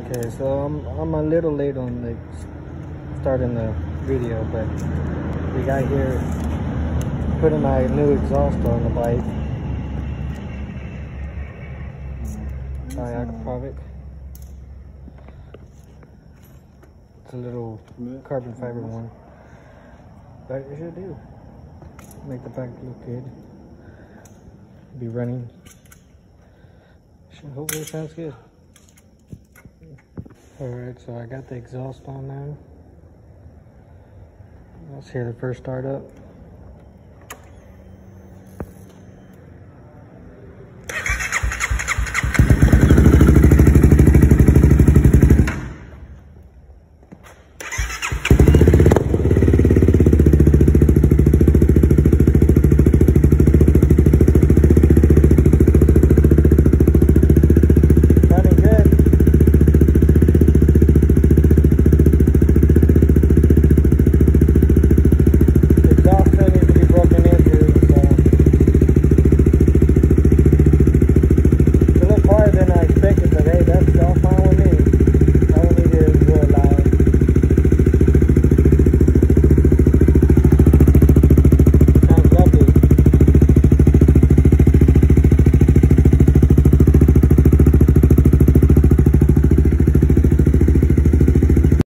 Okay, so I'm a little late on like starting the video, but we got here putting my new exhaust on the bike by Akrapovic. It's a little carbon fiber one, but it should do. Make the bike look good. Be running. Hopefully it sounds good. Alright, so I got the exhaust on now. Let's hear the first start up.